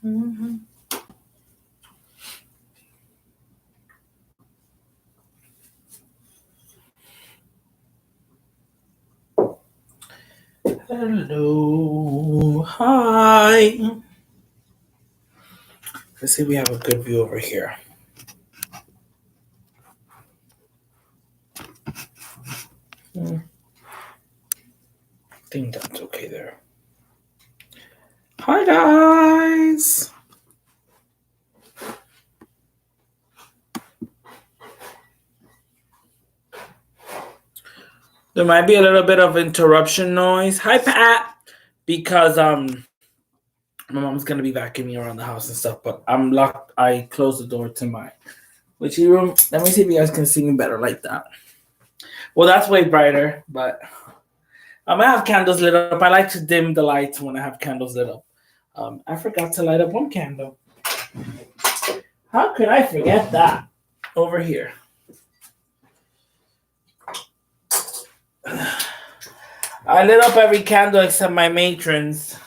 Mm-hmm. Hello. Hi. Let's see if we have a good view over here. I think that's okay there. Hi, guys. There might be a little bit of interruption noise. Hi, Pat. Because my mom's gonna be vacuuming around the house and stuff, but I'm locked. I closed the door to my witchy room. Let me see if you guys can see me better like that. Well, that's way brighter, but I'm gonna have candles lit up. I like to dim the lights when I have candles lit up. I forgot to light up one candle. How could I forget that? Over here. I lit up every candle except my matrons.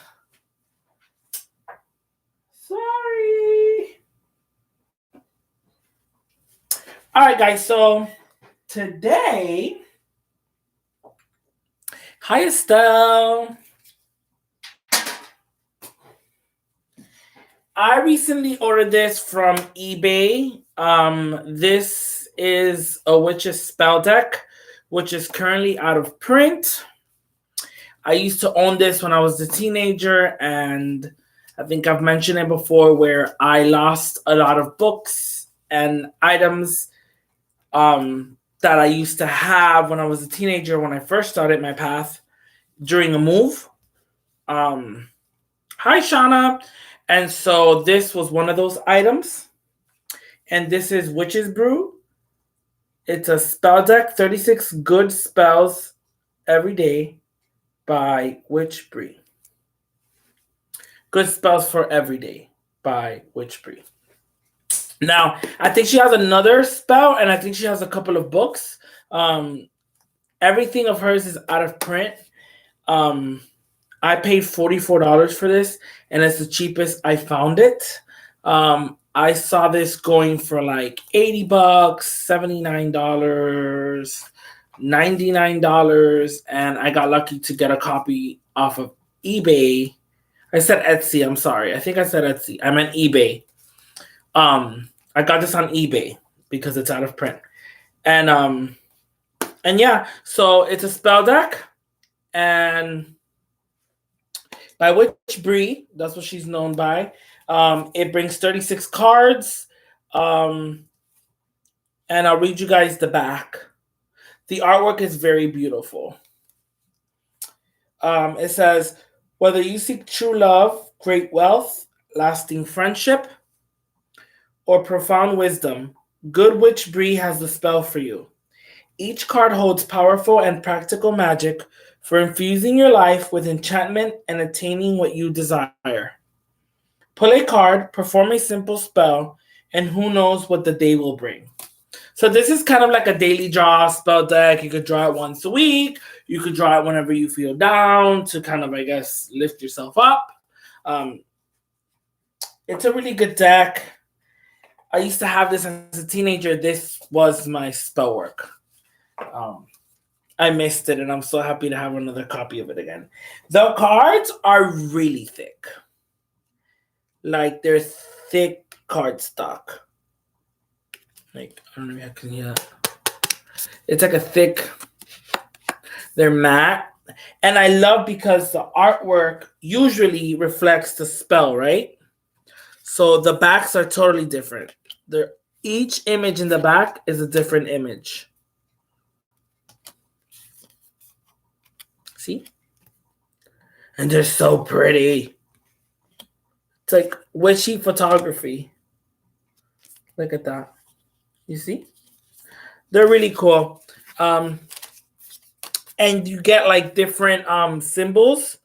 Sorry. All right, guys. So today, hi Estelle. I recently ordered this from eBay. This is a witch's spell deck, which is currently out of print. I used to own this when I was a teenager, and I think I've mentioned it before, where I lost a lot of books and items that I used to have when I was a teenager when I first started my path during a move. Hi, Shauna. And so this was one of those items. And this is Witch's Brew. It's a spell deck, 36 good spells every day by Witch Bree. Good spells for every day by Witch Bree. Now, I think she has another spell, and I think she has a couple of books. Everything of hers is out of print. I paid $44 for this, and it's the cheapest I found it. I saw this going for like $80, $79, $99, and I got lucky to get a copy off of eBay. I said Etsy, I'm sorry. I think I said Etsy. I meant eBay. I got this on eBay because it's out of print. And yeah, so it's a spell deck, and by Witch Bree, that's what she's known by. It brings 36 cards. And I'll read you guys the back. The artwork is very beautiful. It says, whether you seek true love, great wealth, lasting friendship, or profound wisdom, Good Witch Bree has the spell for you. Each card holds powerful and practical magic for infusing your life with enchantment and attaining what you desire. Pull a card, perform a simple spell, and who knows what the day will bring. So this is kind of like a daily draw spell deck. You could draw it once a week. You could draw it whenever you feel down to kind of, I guess, lift yourself up. It's a really good deck. I used to have this as a teenager. This was my spell work. I missed it, and I'm so happy to have another copy of it again. The cards are really thick. Like, they're thick cardstock. Like, I don't know if I can hear that. It's like a thick, they're matte. And I love because the artwork usually reflects the spell, right? So the backs are totally different. Each image in the back is a different image. See? And they're so pretty. It's like witchy photography. Look at that. You see? They're really cool. And you get like different symbols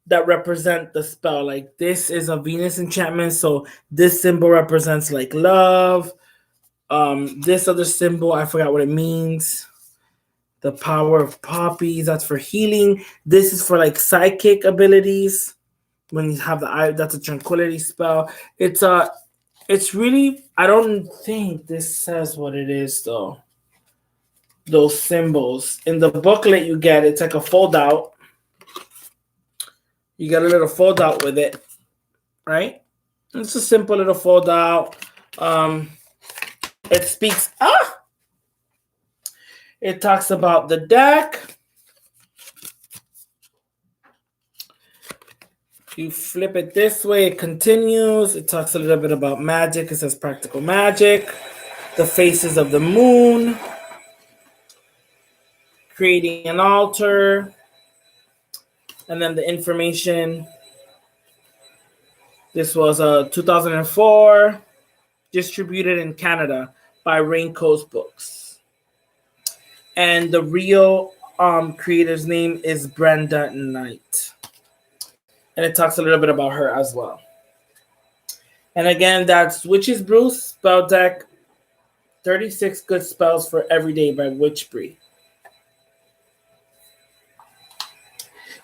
that represent the spell. Like this is a Venus enchantment, so this symbol represents like love. This other symbol, I forgot what it means. The power of poppies, that's for healing. This is for like psychic abilities. when you have the eye, that's a tranquility spell. It's really, I don't think this says what it is though. Those symbols in the booklet you get, it's like a fold out. You get a little fold out with it, right? It's a simple little fold out. It speaks. It talks about the deck. You flip it this way, it continues. It talks a little bit about magic. It says practical magic, the faces of the moon, creating an altar, and then the information. This was 2004, distributed in Canada by Raincoast Books. And the real creator's name is Brenda Knight. And it talks a little bit about her as well. And again, that's Witch's Brew spell deck, 36 good spells for every day by Witch Brew.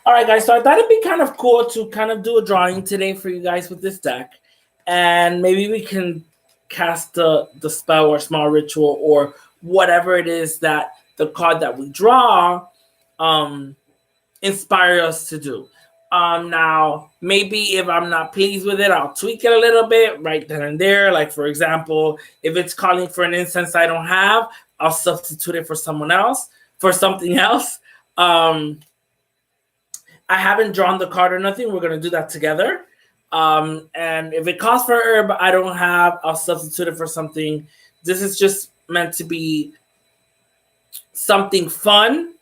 All right, guys, so I thought it'd be kind of cool to kind of do a drawing today for you guys with this deck. And maybe we can cast the spell or small ritual or whatever it is that the card that we draw inspire us to do. Now, maybe if I'm not pleased with it, I'll tweak it a little bit right then and there. Like, for example, if it's calling for an incense I don't have, I'll substitute it for something else. I haven't drawn the card or nothing. We're going to do that together. And if it calls for an herb I don't have, I'll substitute it for something. This is just meant to be something fun.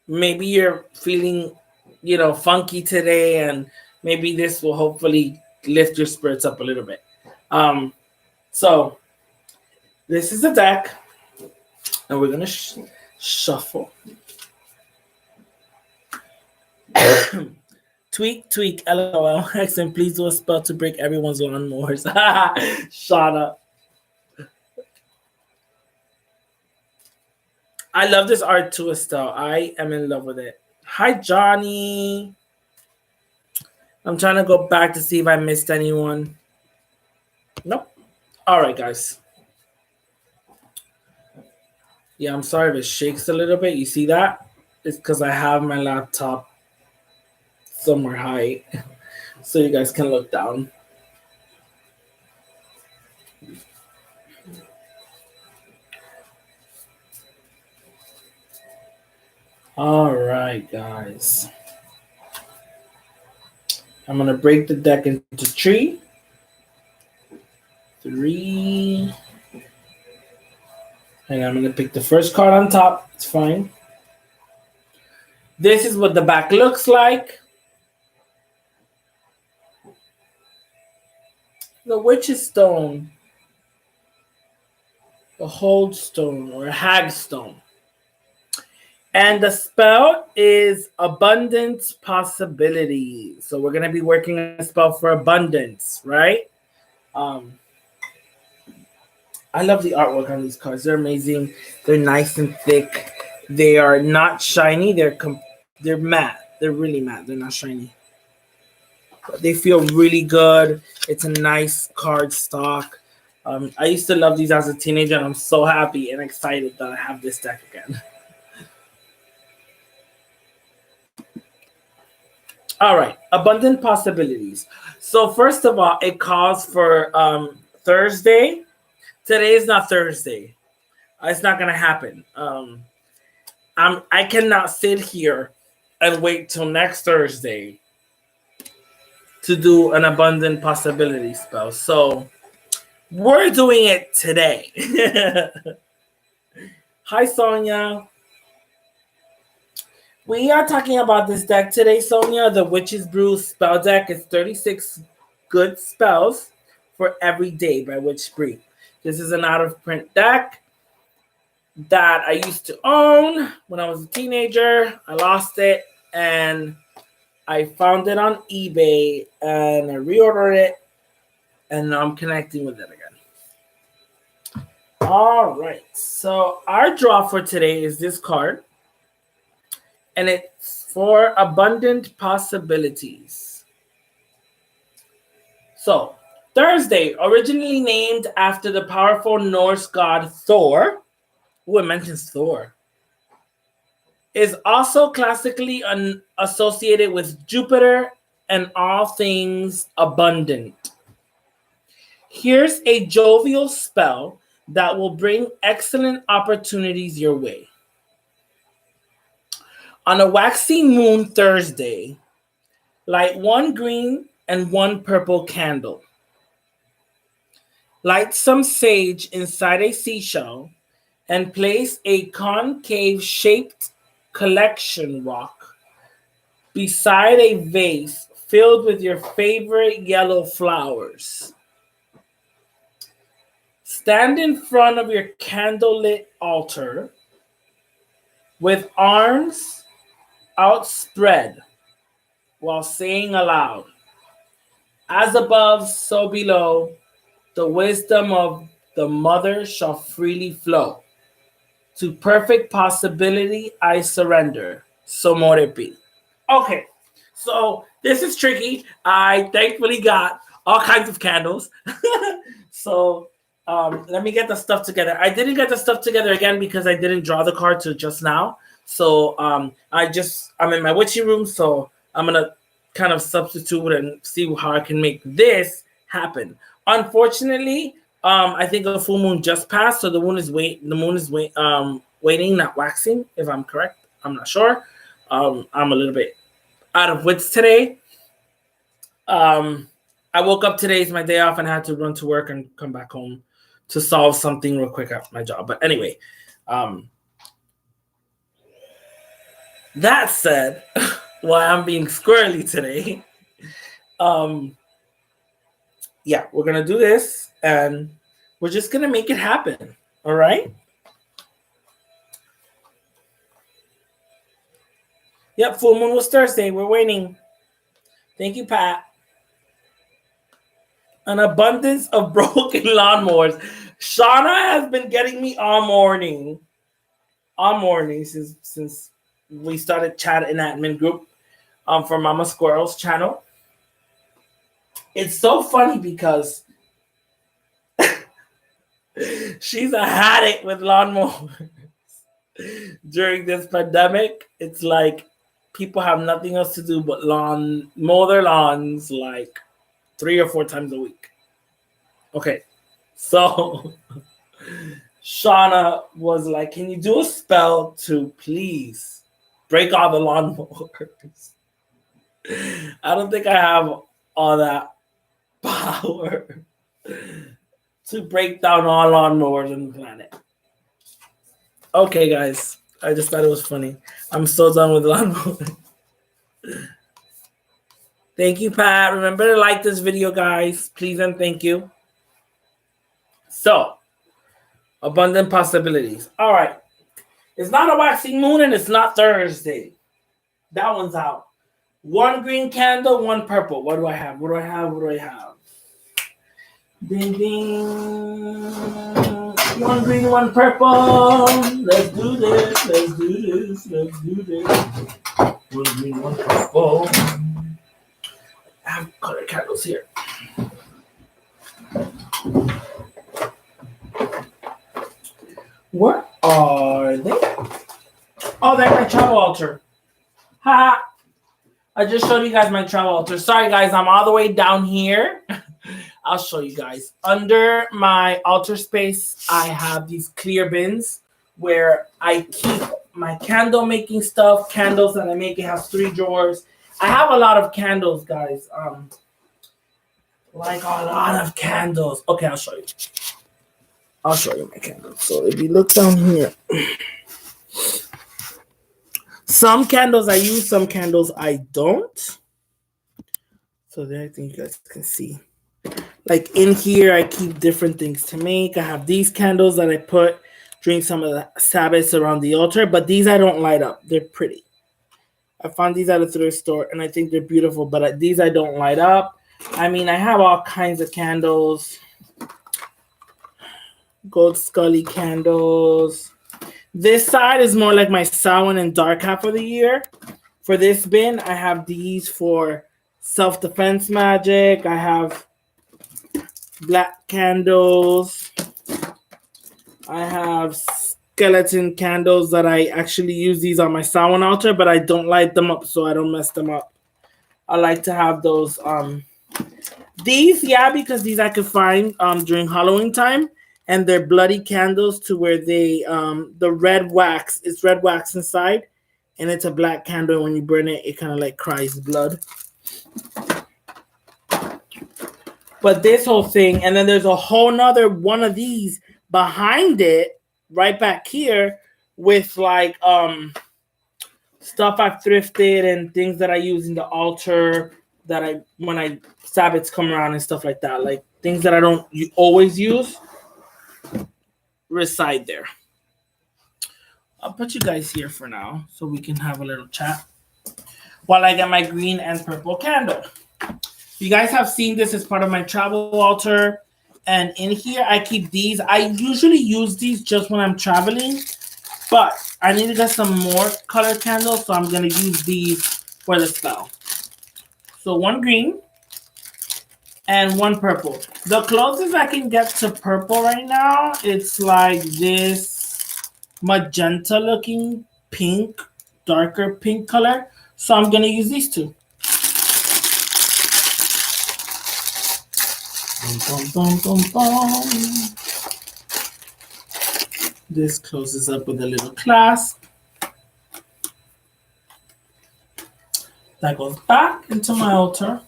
Maybe you're feeling funky today, and maybe this will hopefully lift your spirits up a little bit. So this is the deck, and we're gonna shuffle. tweak, LOL. Excellent. Please do a spell to break everyone's lawnmowers. Shut up. I love this art too, Estelle. I am in love with it. Hi, Johnny. I'm trying to go back to see if I missed anyone. Nope. All right, guys. Yeah, I'm sorry if it shakes a little bit. You see that? It's because I have my laptop somewhere high so you guys can look down. All right, guys. I'm going to break the deck into 3. And I'm going to pick the first card on top. It's fine. This is what the back looks like. The Witch's Stone. The Hold Stone or Hag Stone. And the spell is Abundance Possibility. So we're going to be working on a spell for abundance, right? I love the artwork on these cards. They're amazing. They're nice and thick. They are not shiny. They're matte. They're really matte. They're not shiny. But they feel really good. It's a nice card stock. I used to love these as a teenager, and I'm so happy and excited that I have this deck again. All right, abundant possibilities. So first of all, it calls for Thursday. Today is not Thursday. It's not gonna happen. I cannot sit here and wait till next Thursday to do an abundant possibility spell. So we're doing it today. Hi, Sonia. We are talking about this deck today, Sonia. The Witch's Brew spell deck is 36 good spells for every day by Witch Brew. This is an out-of-print deck that I used to own when I was a teenager. I lost it, and I found it on eBay, and I reordered it, and now I'm connecting with it again. All right, so our draw for today is this card. And it's for abundant possibilities. So, Thursday, originally named after the powerful Norse god Thor. Ooh, it mentions Thor. Is also classically associated with Jupiter and all things abundant. Here's a jovial spell that will bring excellent opportunities your way. On a waxing moon Thursday, light one green and one purple candle. Light some sage inside a seashell and place a concave-shaped collection rock beside a vase filled with your favorite yellow flowers. Stand in front of your candlelit altar with arms outspread while saying aloud, "As above, so below, the wisdom of the mother shall freely flow. To perfect possibility I surrender. So mote it be." Okay, so this is tricky. I thankfully got all kinds of candles. So let me get the stuff together. I didn't get the stuff together again because I didn't draw the card till just now. So I'm in my witchy room, so I'm gonna kind of substitute and see how I can make this happen. Unfortunately, I think the full moon just passed, so the moon is waiting, not waxing. If I'm correct, I'm not sure. I'm a little bit out of wits today. I woke up today, it's my day off, and I had to run to work and come back home to solve something real quick at my job. But anyway, that said, why I'm being squirrely today. Yeah, we're gonna do this, and we're just gonna make it happen. All right. Yep, full moon was Thursday. We're waiting. Thank you, Pat. An abundance of broken lawnmowers. Shauna has been getting me all morning since we started chatting in admin group for Mama Squirrel's channel. It's so funny because she's a addict with lawnmowers. During this pandemic, it's like people have nothing else to do but mow their lawns like 3 or 4 times a week. Okay, so Shauna was like, "Can you do a spell to please break all the lawnmowers?" I don't think I have all that power to break down all lawnmowers on the planet. Okay, guys, I just thought it was funny. I'm so done with lawnmowers. Thank you, Pat. Remember to like this video, guys. Please and thank you. So, abundant possibilities. All right. It's not a waxing moon and it's not Thursday. That one's out. One green candle, one purple. What do I have? What do I have? Ding, ding. One green, one purple. Let's do this. One green, one purple. I have color candles here. Where are they? Oh, they're my travel altar. Ha! I just showed you guys my travel altar. Sorry, guys, I'm all the way down here. I'll show you guys. Under my altar space, I have these clear bins where I keep my candle making stuff. Candles that I make. It has 3 drawers. I have a lot of candles, guys. Like a lot of candles. Okay, I'll show you. I'll show you my candles. So if you look down here, some candles I use, some candles I don't. So there, I think you guys can see. Like in here, I keep different things to make. I have these candles that I put during some of the Sabbaths around the altar, but these I don't light up. They're pretty. I found these at a thrift store, and I think they're beautiful, but these I don't light up. I mean, I have all kinds of candles. Gold Scully candles. This side is more like my Samhain and dark half of the year. For this bin, I have these for self-defense magic. I have black candles. I have skeleton candles that I actually use these on my Samhain altar, but I don't light them up so I don't mess them up. I like to have those. These, yeah, because these I could find during Halloween time, and they're bloody candles to where they the red wax. It's red wax inside, and it's a black candle. When you burn it, it kind of like cries blood. But this whole thing, and then there's a whole nother one of these behind it, right back here, with like stuff I've thrifted and things that I use in the altar that I when I Sabbaths come around and stuff like that, like things that I don't always use reside there. I'll put you guys here for now so we can have a little chat while I get my green and purple candle. You guys have seen this as part of my travel altar, and in here I keep these. I usually use these just when I'm traveling, but I need to get some more colored candles, so I'm going to use these for the spell. So one green and one purple. The closest I can get to purple right now, it's like this magenta looking pink, darker pink color. So I'm going to use these two. Bum, bum, bum, bum. This closes up with a little clasp. That goes back into my altar.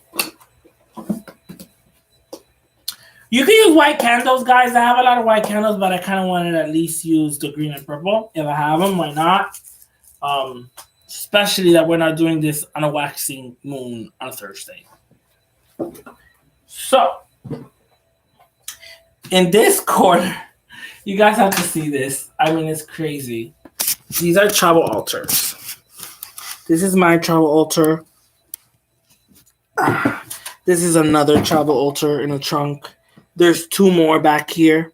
You can use white candles, guys. I have a lot of white candles, but I kind of wanted to at least use the green and purple. If I have them, why not? Especially that we're not doing this on a waxing moon on a Thursday. So, in this corner, you guys have to see this. I mean, it's crazy. These are travel altars. This is my travel altar. This is another travel altar in a trunk. There's two more back here.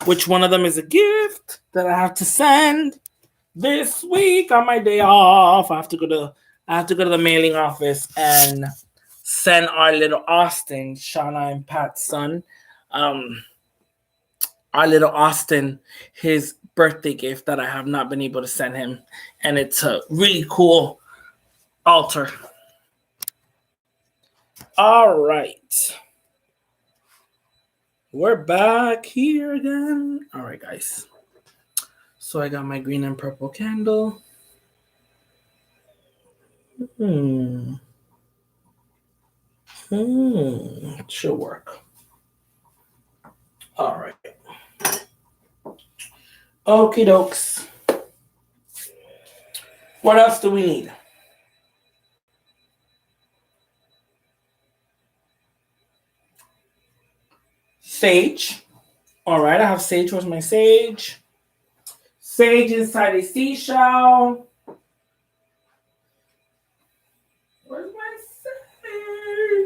Which one of them is a gift that I have to send this week on my day off? I have to go to the mailing office and send our little Austin, Shauna and Pat's son, our little Austin, his birthday gift that I have not been able to send him. And it's a really cool altar. All right. We're back here again. All right, guys. So I got my green and purple candle. Should work. All right. Okie dokes. What else do we need? Sage. All right, I have sage. Where's my sage? Sage inside a seashell. Where's my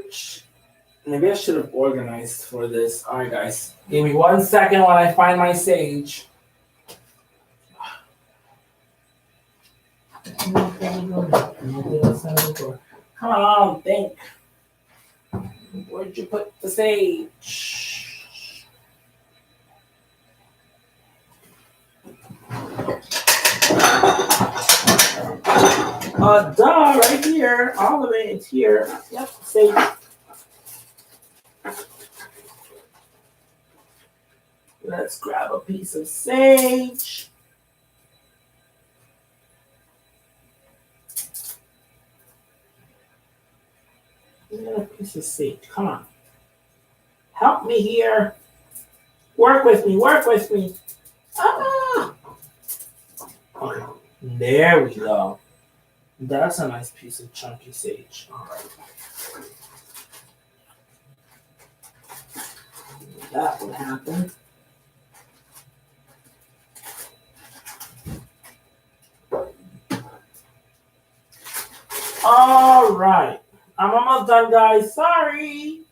sage? Maybe I should have organized for this. All right, guys. Give me 1 second while I find my sage. Come on, think. Where'd you put the sage? Right here. All of it. It's here. Yep, sage. Let's grab a piece of sage. A piece of sage. Come on. Help me here. Work with me. Work with me. Ah! Okay. There we go. That's a nice piece of chunky sage. All right. That would happen. All right. I'm almost done, guys. Sorry.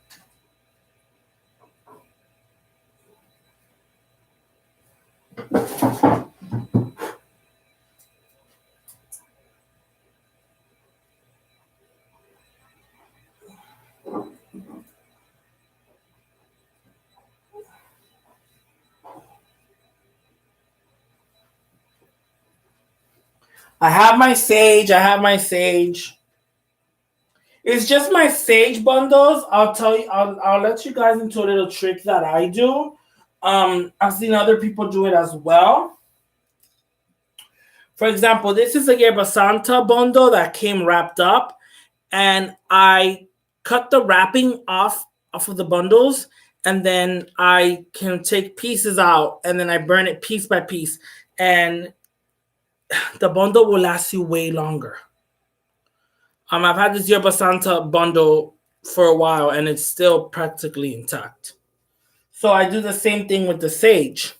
I have my sage. It's just my sage bundles. I'll tell you. I'll let you guys into a little trick that I do. I've seen other people do it as well. For example, this is a Yerba Santa bundle that came wrapped up, and I cut the wrapping off of the bundles, and then I can take pieces out, and then I burn it piece by piece, and the bundle will last you way longer. I've had this Yerba Santa bundle for a while, and it's still practically intact. So I do the same thing with the sage.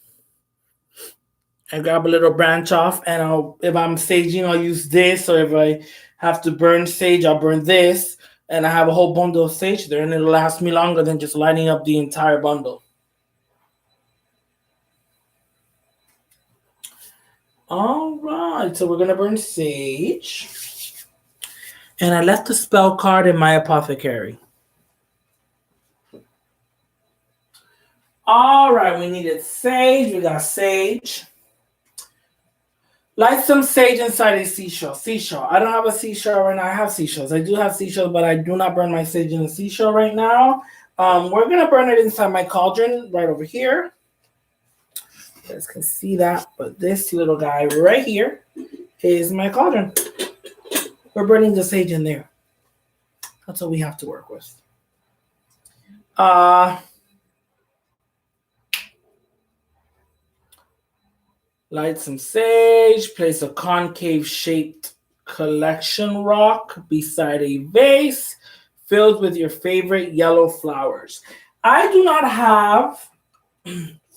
I grab a little branch off, and if I'm saging, I'll use this, or if I have to burn sage, I'll burn this, and I have a whole bundle of sage there, and it'll last me longer than just lighting up the entire bundle. All right, so we're gonna burn sage. And I left the spell card in my apothecary. All right, we needed sage. We got sage. Light some sage inside a seashell. Seashell. I don't have a seashell right now. I have seashells. I do have seashells, but I do not burn my sage in a seashell right now. We're going to burn it inside my cauldron right over here. You guys can see that, but this little guy right here is my cauldron. We're burning the sage in there. That's what we have to work with. Light some sage. Place a concave-shaped collection rock beside a vase filled with your favorite yellow flowers. I do not have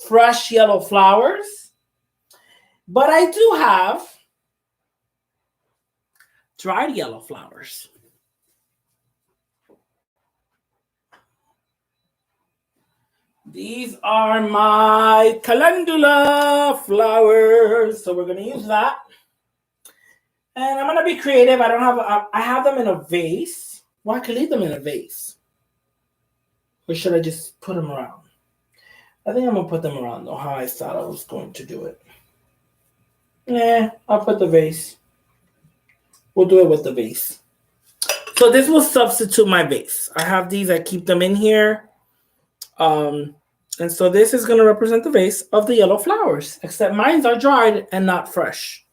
fresh yellow flowers, but I do have dried yellow flowers. These are my calendula flowers, so we're going to use that. And I'm going to be creative. I have them in a vase. Well, I could leave them in a vase. Or should I just put them around? I think I'm going to put them around, though, how I thought I was going to do it. Yeah, I'll put the vase. We'll do it with the vase. So this will substitute my vase. I have these. I keep them in here. And so this is going to represent the vase of the yellow flowers, except mine are dried and not fresh.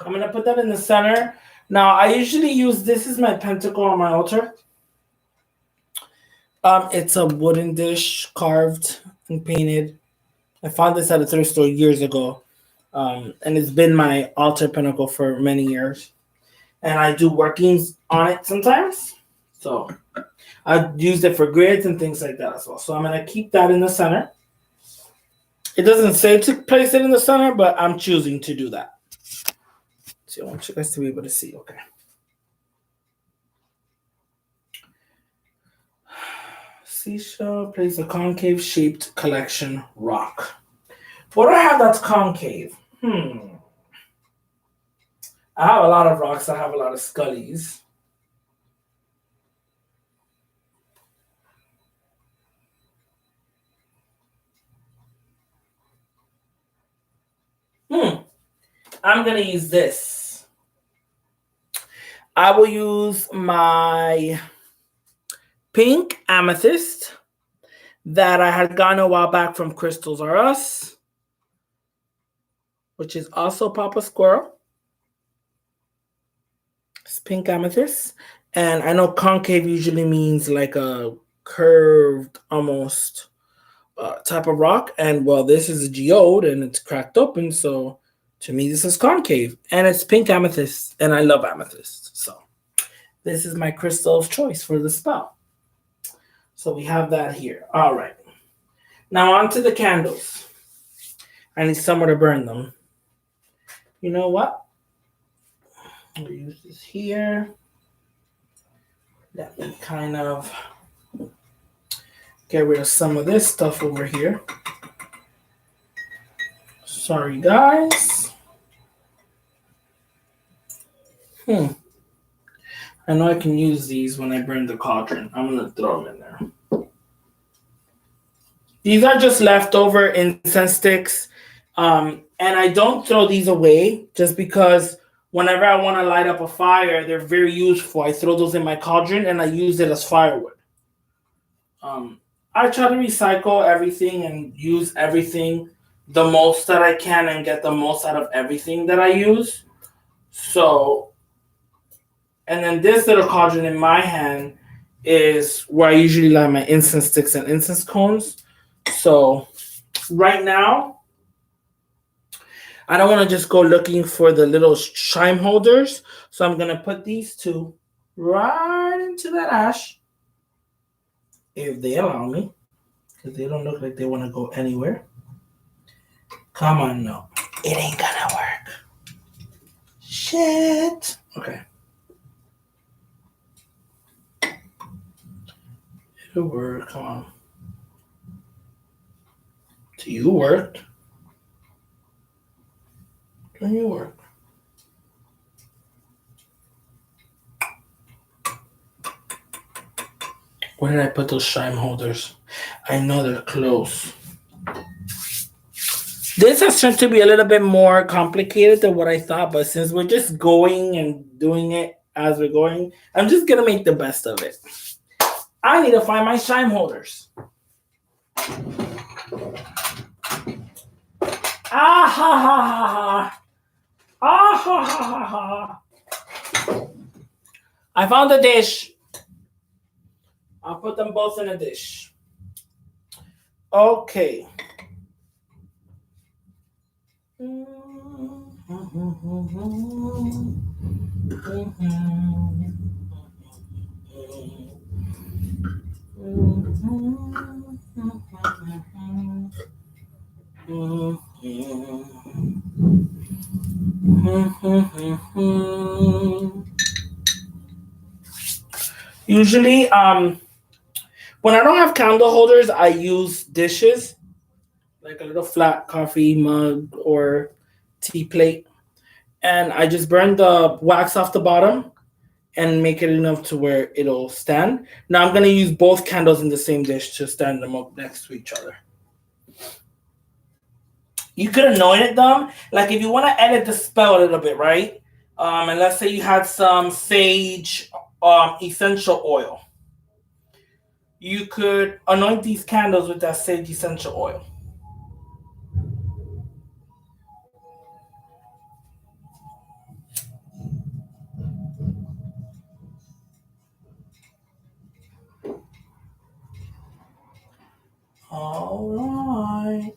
I'm going to put that in the center. Now, I usually use, this is my pentacle on my altar. It's a wooden dish carved and painted. I found this at a thrift store years ago. And it's been my altar pinnacle for many years. And I do workings on it sometimes. So I've used it for grids and things like that as well. So I'm going to keep that in the center. It doesn't say to place it in the center, but I'm choosing to do that. So I want you guys to be able to see. Okay. Seashell, place a concave-shaped collection rock. What do I have that's concave? I have a lot of rocks. I have a lot of scullies. I'm going to use this. I will use my pink amethyst that I had gotten a while back from Crystals R Us, which is also Papa Squirrel. It's pink amethyst. And I know concave usually means like a curved almost type of rock. And well, this is a geode and it's cracked open. So to me, this is concave. And it's pink amethyst. And I love amethyst. So this is my crystal of choice for the spell. So we have that here. All right. Now on to the candles. I need somewhere to burn them. You know what? I'll use this here. Let me kind of get rid of some of this stuff over here. Sorry, guys. I know I can use these when I burn the cauldron. I'm going to throw them in there. These are just leftover incense sticks. And I don't throw these away just because whenever I want to light up a fire, they're very useful. I throw those in my cauldron and I use it as firewood. I try to recycle everything and use everything the most that I can and get the most out of everything that I use. So, and then this little cauldron in my hand is where I usually light my incense sticks and incense cones. So, right now, I don't want to just go looking for the little chime holders. So, I'm going to put these two right into that ash if they allow me, because they don't look like they want to go anywhere. Come on, no. It ain't gonna work. Shit. Okay. It'll work. Come on. Do you work? Can you work? Where did I put those chime holders? I know they're close. This has turned to be a little bit more complicated than what I thought, but since we're just going and doing it as we're going, I'm just gonna make the best of it. I need to find my chime holders. Ah ha ha ha ha. Ah ha ha ha ha. I found the dish. I'll put them both in a dish. Okay. Usually, when I don't have candle holders, I use dishes, like a little flat coffee mug or tea plate, and I just burn the wax off the bottom and make it enough to where it'll stand. Now I'm gonna use both candles in the same dish to stand them up next to each other. You could anoint them, like if you want to edit the spell a little bit, right? And let's say you had some sage essential oil. You could anoint these candles with that sage essential oil. All right.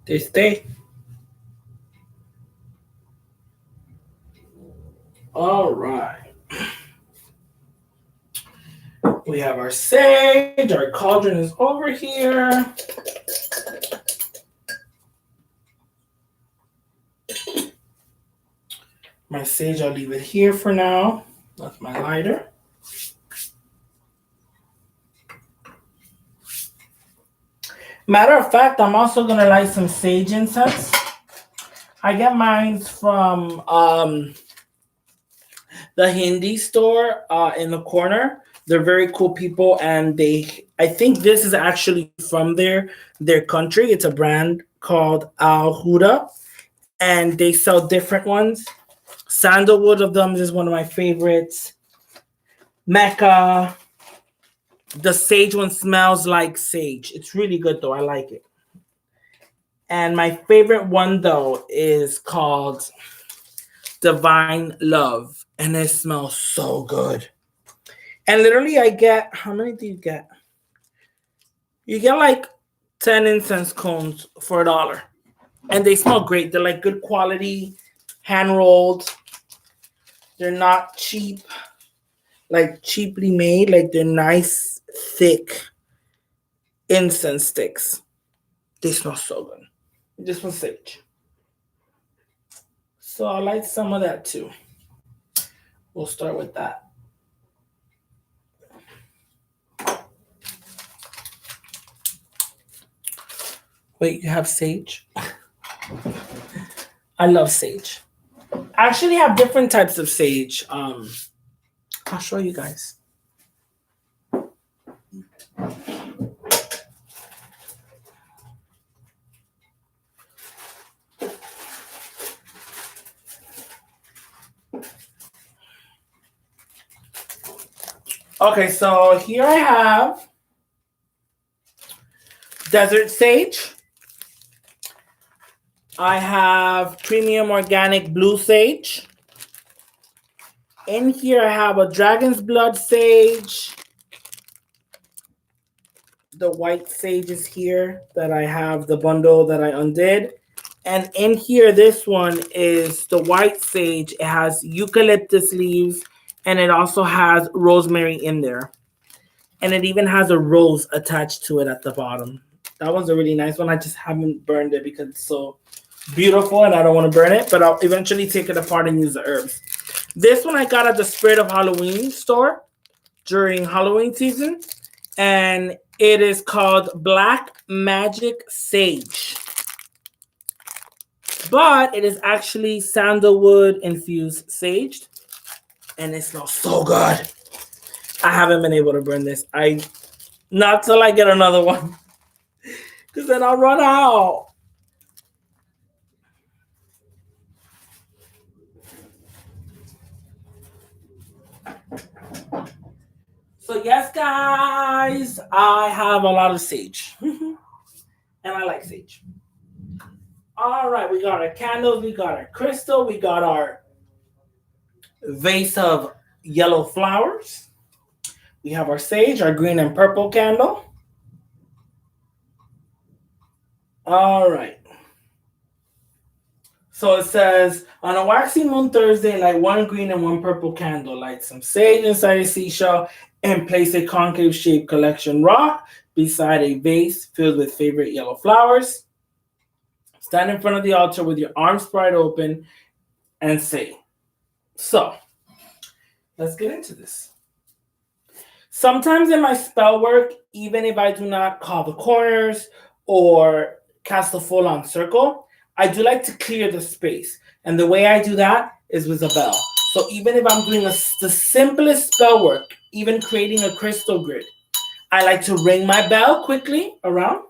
They stay. All right. We have our sage. Our cauldron is over here. My sage, I'll leave it here for now. That's my lighter. Matter of fact, I'm also going to light some sage incense. I get mine from the Hindi store in the corner. They're very cool people, and I think this is actually from their country. It's a brand called Al Huda, and they sell different ones. Sandalwood of them is one of my favorites. Mecca. The sage one smells like sage. It's really good though. I like it. And my favorite one though is called Divine Love. And it smells so good. And literally I get, how many do you get? You get like 10 incense cones for $1. And they smell great. They're like good quality, hand rolled. They're not cheap, like cheaply made. Like they're nice, thick incense sticks. They smell so good. This one's sage. So I like some of that too. We'll start with that. Wait, you have sage? I love sage. I actually have different types of sage. I'll show you guys. Okay, so here I have desert sage. I have premium organic blue sage. In here, I have a dragon's blood sage. The white sage is here that I have the bundle that I undid. And in here, this one is the white sage. It has eucalyptus leaves and it also has rosemary in there. And it even has a rose attached to it at the bottom. That one's a really nice one. I just haven't burned it because it's so beautiful and I don't want to burn it, but I'll eventually take it apart and use the herbs. This one I got at the Spirit of Halloween store during Halloween season, and it is called Black Magic Sage. But it is actually sandalwood infused sage, and it smells so good. I haven't been able to burn this. Not till I get another one, because then I'll run out. So yes, guys, I have a lot of sage, and I like sage. All right, we got our candles, we got our crystal, we got our vase of yellow flowers. We have our sage, our green and purple candle. All right. So it says, on a waxing moon Thursday, light one green and one purple candle. Light some sage inside a seashell and place a concave shaped collection rock beside a vase filled with favorite yellow flowers. Stand in front of the altar with your arms spread open and say. So, let's get into this. Sometimes in my spell work, even if I do not call the corners or cast a full on circle, I do like to clear the space. And the way I do that is with a bell. So even if I'm doing the simplest spell work, even creating a crystal grid, I like to ring my bell quickly around.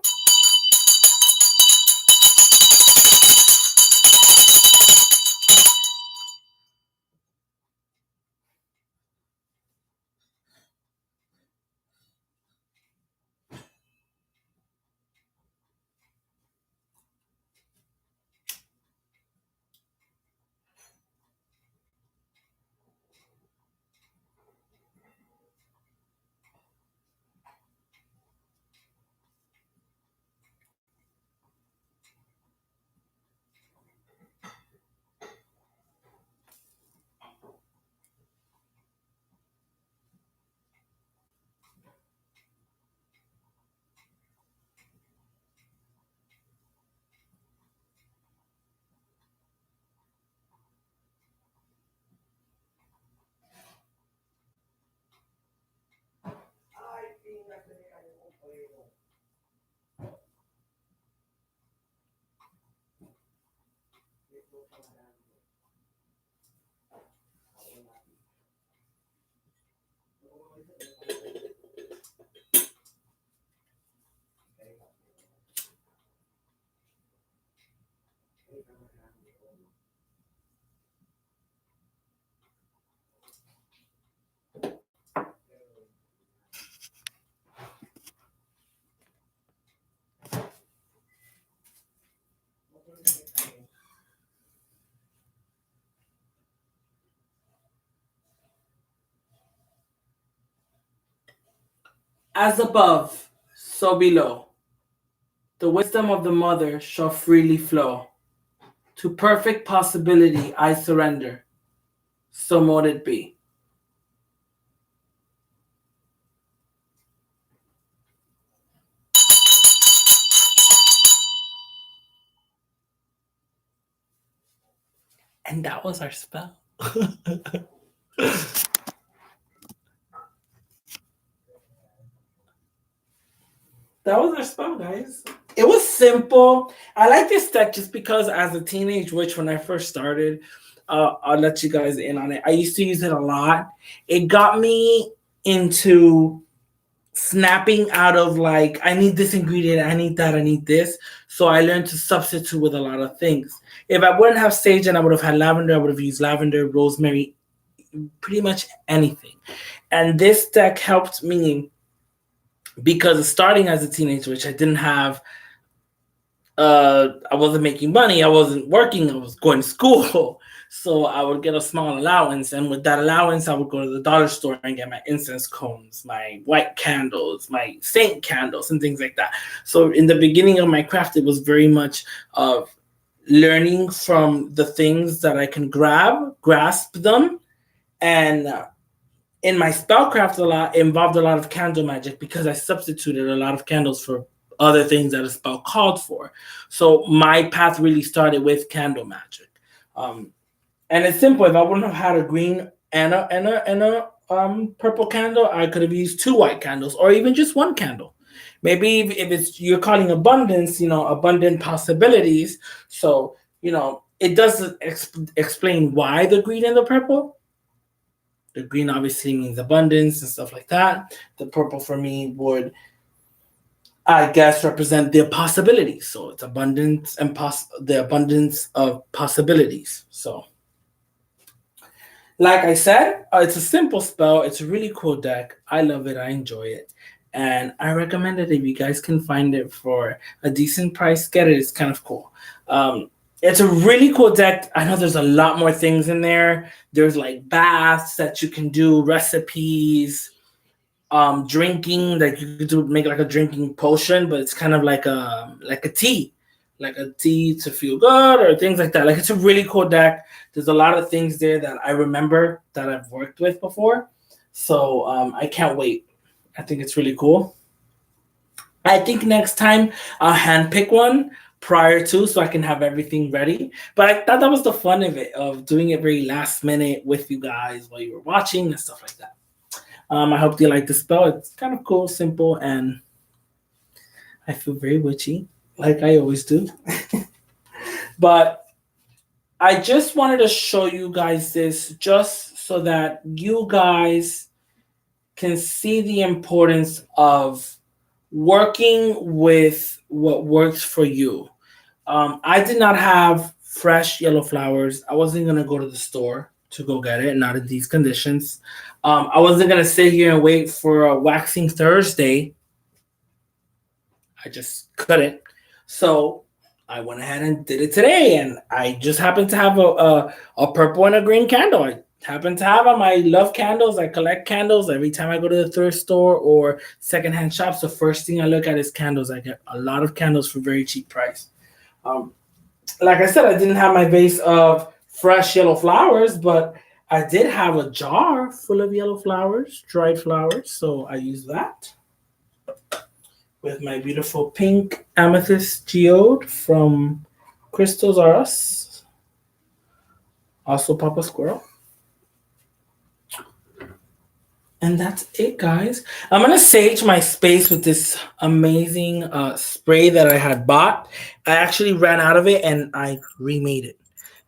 As above, so below. The wisdom of the mother shall freely flow. To perfect possibility I surrender. So mote it be. And that was our spell. That was our spell, guys. It was simple. I like this deck just because as a teenage witch, when I first started, I'll let you guys in on it. I used to use it a lot. It got me into snapping out of like, I need this ingredient, I need that, I need this. So I learned to substitute with a lot of things. If I wouldn't have sage and I would have had lavender, I would have used lavender, rosemary, pretty much anything. And this deck helped me because starting as a teenager, which I didn't have, I wasn't making money, I wasn't working, I was going to school. So I would get a small allowance, and with that allowance, I would go to the dollar store and get my incense cones, my white candles, my saint candles, and things like that. So in the beginning of my craft, it was very much of learning from the things that I can grasp them, and in my spellcraft a lot, it involved a lot of candle magic because I substituted a lot of candles for other things that a spell called for. So my path really started with candle magic. And it's simple. If I wouldn't have had a green and a purple candle, I could have used 2 white candles or even just 1 candle. Maybe if it's you're calling abundance, abundant possibilities. So it doesn't explain why the green and the purple. The green obviously means abundance and stuff like that. The purple for me would, I guess, represent the possibilities. So it's abundance and the abundance of possibilities. So, like I said, it's a simple spell. It's a really cool deck. I love it. I enjoy it. And I recommend it if you guys can find it for a decent price. Get it. It's kind of cool. It's a really cool deck. I know there's a lot more things in there. There's like baths that you can do, recipes, drinking, like you could do make like a drinking potion, but it's kind of like a tea, like a tea to feel good or things like that. Like it's a really cool deck. There's a lot of things there that I remember that I've worked with before. So I can't wait. I think it's really cool. I think next time I'll handpick one prior to so I can have everything ready. But I thought that was the fun of it, of doing it very last minute with you guys while you were watching and stuff like that. I hope you like the spell. It's kind of cool, simple, and I feel very witchy, like I always do. But I just wanted to show you guys this just so that you guys can see the importance of working with what works for you. I did not have fresh yellow flowers. I wasn't going to go to the store to go get it, not in these conditions. I wasn't going to sit here and wait for a waxing Thursday. I just couldn't. So I went ahead and did it today, and I just happened to have a purple and a green candle. I happen to have them. I love candles. I collect candles. Every time I go to the thrift store or secondhand shops, the first thing I look at is candles. I get a lot of candles for very cheap price. Like I said, I didn't have my vase of fresh yellow flowers, but I did have a jar full of yellow flowers, dried flowers. So I used that with my beautiful pink amethyst geode from Crystals R Us. Also Papa Squirrel. And that's it, guys. I'm going to sage my space with this amazing spray that I had bought. I actually ran out of it and I remade it.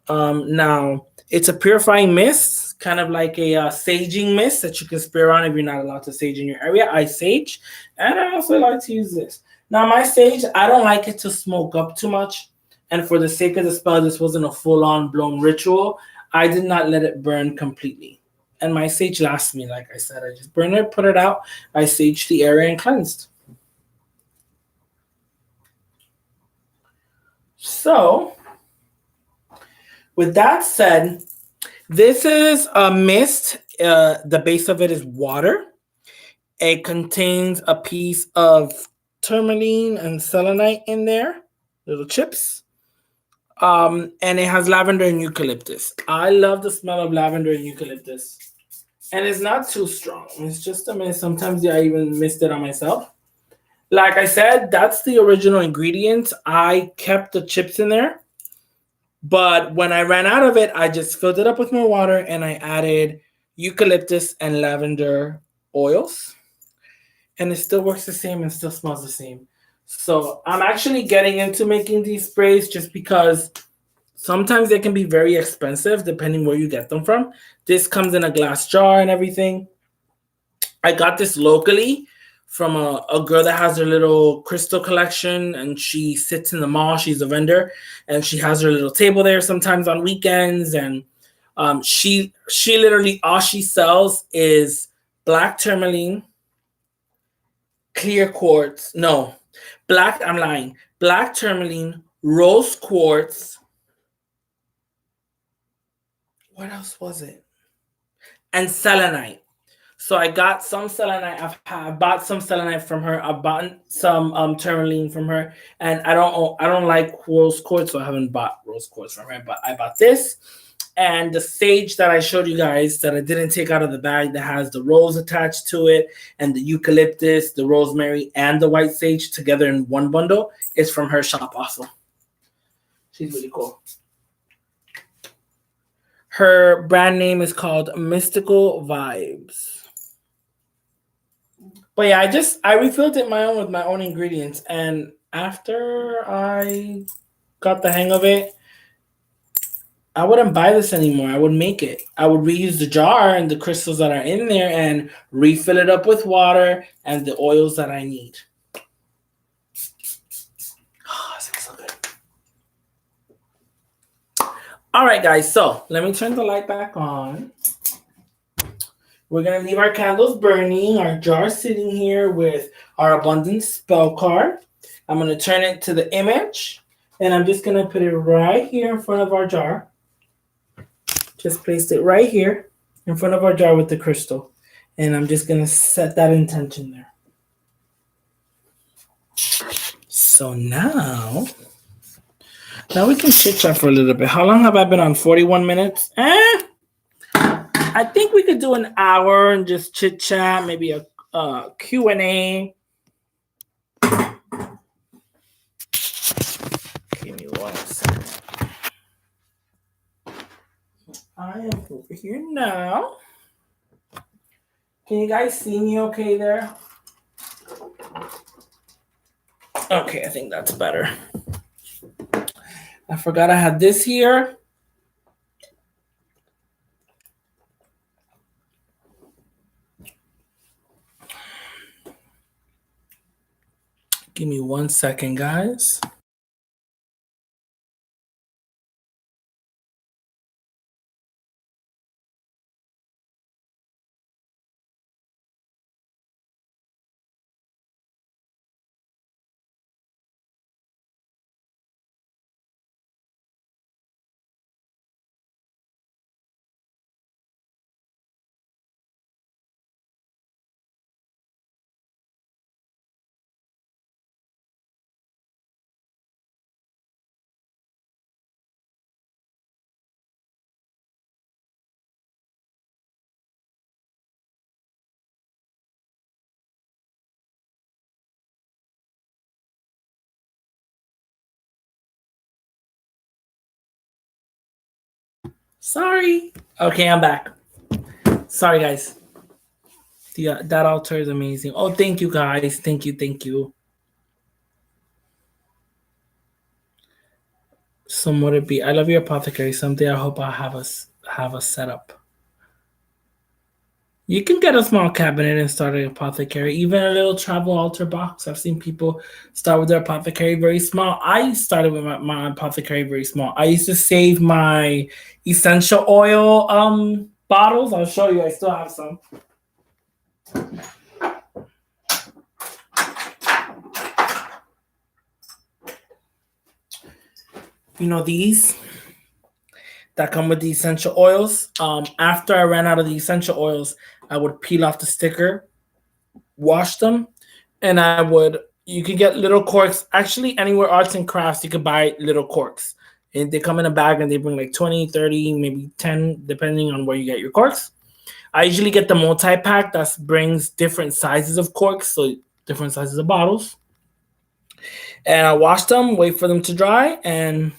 Now, it's a purifying mist, kind of like a saging mist that you can spray around if you're not allowed to sage in your area. I sage, and I also like to use this. Now, my sage, I don't like it to smoke up too much. And for the sake of the spell, this wasn't a full-on blown ritual. I did not let it burn completely. And my sage lasts me, like I said. I just burn it, put it out. I saged the area and cleansed. So, with that said, this is a mist. The base of it is water. It contains a piece of tourmaline and selenite in there, little chips. And it has lavender and eucalyptus. I love the smell of lavender and eucalyptus. And it's not too strong. It's just a mist. Sometimes I even missed it on myself. Like I said, that's the original ingredient. I kept the chips in there. But when I ran out of it, I just filled it up with more water and I added eucalyptus and lavender oils. And it still works the same and still smells the same. So I'm actually getting into making these sprays just because sometimes they can be very expensive depending where you get them from. This comes in a glass jar and everything. I got this locally from a girl that has her little crystal collection, and she sits in the mall. She's a vendor, and she has her little table there sometimes on weekends. And she literally, all she sells is black tourmaline, clear quartz. No, black. I'm lying. Black tourmaline, rose quartz. What else was it? And selenite. So I got some selenite. I've bought some selenite from her. I've bought some tourmaline from her, and I don't like rose quartz, so I haven't bought rose quartz from her. But I bought this and the sage that I showed you guys that I didn't take out of the bag that has the rose attached to it, and the eucalyptus, the rosemary, and the white sage together in one bundle is from her shop also. She's really cool. Her brand name is called Mystical Vibes. But yeah, I refilled it my own with my own ingredients, and after I got the hang of it, I wouldn't buy this anymore. I would make it. I would reuse the jar and the crystals that are in there and refill it up with water and the oils that I need. Oh, this looks so good. All right, guys. So let me turn the light back on. We're going to leave our candles burning, our jar sitting here with our abundance spell card. I'm going to turn it to the image, and I'm just going to put it right here in front of our jar. Just placed it right here in front of our jar with the crystal. And I'm just going to set that intention there. So now we can chit chat for a little bit. How long have I been on? 41 minutes? I think we could do an hour and just chit chat, maybe a Q&A. Give me 1 second. I am over here now. Can you guys see me okay there? Okay, I think that's better. I forgot I had this here. Give me 1 second, guys. Sorry. Okay, I'm back. Sorry, guys. That altar is amazing. Oh, thank you, guys. Thank you. Some would it be? I love your apothecary. Someday I hope I have a setup. You can get a small cabinet and start an apothecary, even a little travel altar box. I've seen people start with their apothecary very small. I started with my apothecary very small. I used to save my essential oil bottles. I'll show you. I still have some. You know these that come with the essential oils. After I ran out of the essential oils, I would peel off the sticker, wash them, and you can get little corks. Actually, anywhere arts and crafts, you can buy little corks. And they come in a bag and they bring like 20, 30, maybe 10, depending on where you get your corks. I usually get the multi-pack that brings different sizes of corks, so different sizes of bottles. And I wash them, wait for them to dry, and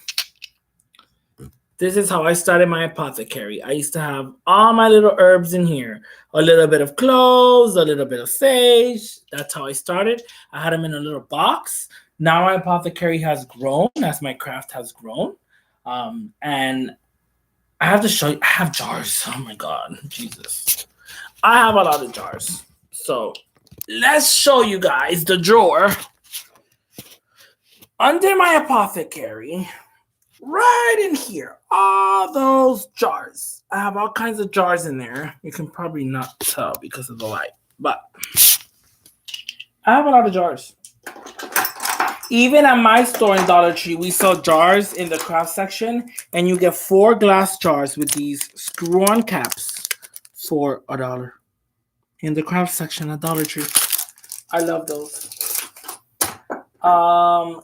this is how I started my apothecary. I used to have all my little herbs in here. A little bit of cloves, a little bit of sage. That's how I started. I had them in a little box. Now my apothecary has grown as my craft has grown. And I have to show you, I have jars. Oh my God, Jesus. I have a lot of jars. So let's show you guys the drawer. Under my apothecary, right in here, all those jars. I have all kinds of jars in there. You can probably not tell because of the light, but I have a lot of jars. Even at my store in Dollar Tree, we sell jars in the craft section, and you get 4 glass jars with these screw-on caps for $1 in the craft section at Dollar Tree. I love those.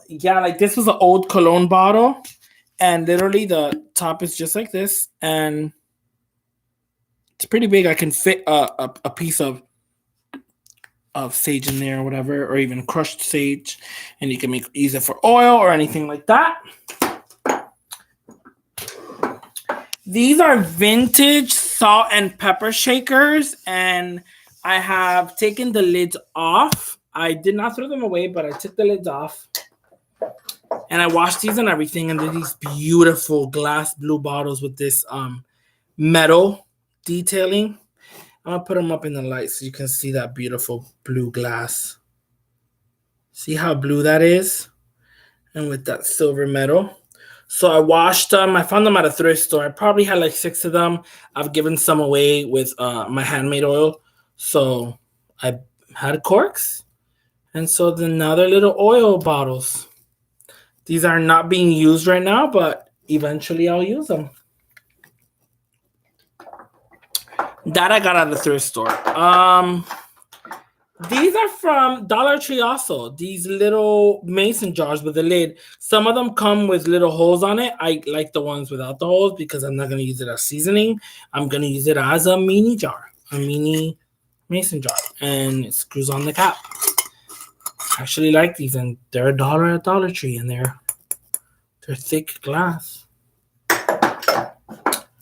Yeah, like this was an old cologne bottle, and literally the top is just like this, and it's pretty big. I can fit a piece of sage in there or whatever, or even crushed sage, and you can use it for oil or anything like that. These are vintage salt and pepper shakers, and I have taken the lids off. I did not throw them away, but I took the lids off, and I washed these and everything, and they're these beautiful glass blue bottles with this metal detailing. I'm gonna put them up in the light so you can see that beautiful blue glass. See how blue that is? And with that silver metal. So I washed them. I found them at a thrift store. I probably had like 6 of them. I've given some away with my handmade oil. So I had corks. And so then now they're little oil bottles. These are not being used right now, but eventually I'll use them. That I got at the thrift store. These are from Dollar Tree also. These little mason jars with a lid. Some of them come with little holes on it. I like the ones without the holes because I'm not going to use it as seasoning. I'm going to use it as a mini jar, a mini mason jar. And it screws on the cap. I actually like these, and they're $1 at Dollar Tree, and they're thick glass.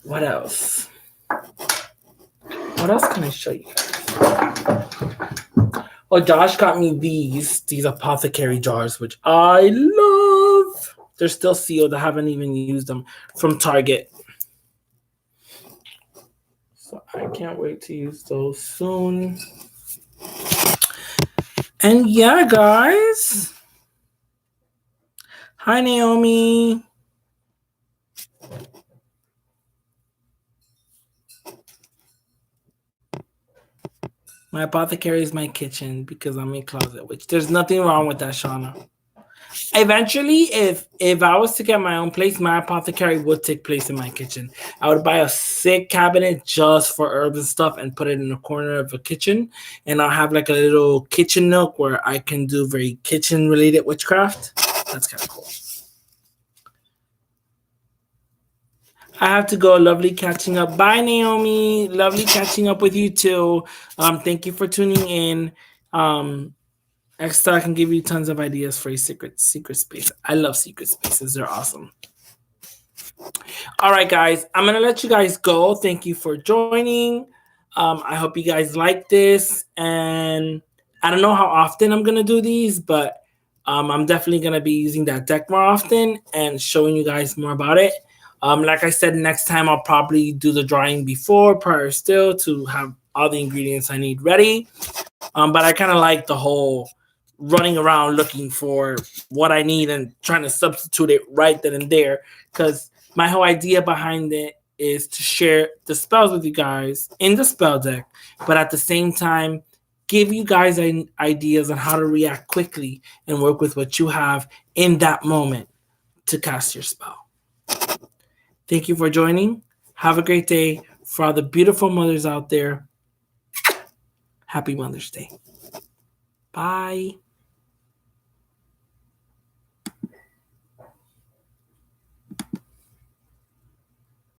What else? What else can I show you guys? Oh, Josh got me these apothecary jars, which I love. They're still sealed. I haven't even used them, from Target. So I can't wait to use those soon. And yeah, guys. Hi, Naomi. My apothecary is my kitchen because I'm a closet witch. There's nothing wrong with that, Shauna. Eventually, if I was to get my own place, my apothecary would take place in my kitchen. I would buy a sick cabinet just for herbs and stuff and put it in the corner of a kitchen. And I'll have like a little kitchen nook where I can do very kitchen-related witchcraft. That's kind of cool. I have to go. Lovely catching up. Bye, Naomi. Lovely catching up with you too. Thank you for tuning in. Extra, I can give you tons of ideas for a secret space. I love secret spaces. They're awesome. All right, guys. I'm going to let you guys go. Thank you for joining. I hope you guys like this. And I don't know how often I'm going to do these, but I'm definitely going to be using that deck more often and showing you guys more about it. Like I said, next time I'll probably do the drawing prior still to have all the ingredients I need ready. But I kind of like the whole running around looking for what I need and trying to substitute it right then and there, because my whole idea behind it is to share the spells with you guys in the spell deck, but at the same time give you guys ideas on how to react quickly and work with what you have in that moment to cast your spell. Thank you for joining. Have a great day. For all the beautiful mothers out there, happy Mother's Day. Bye.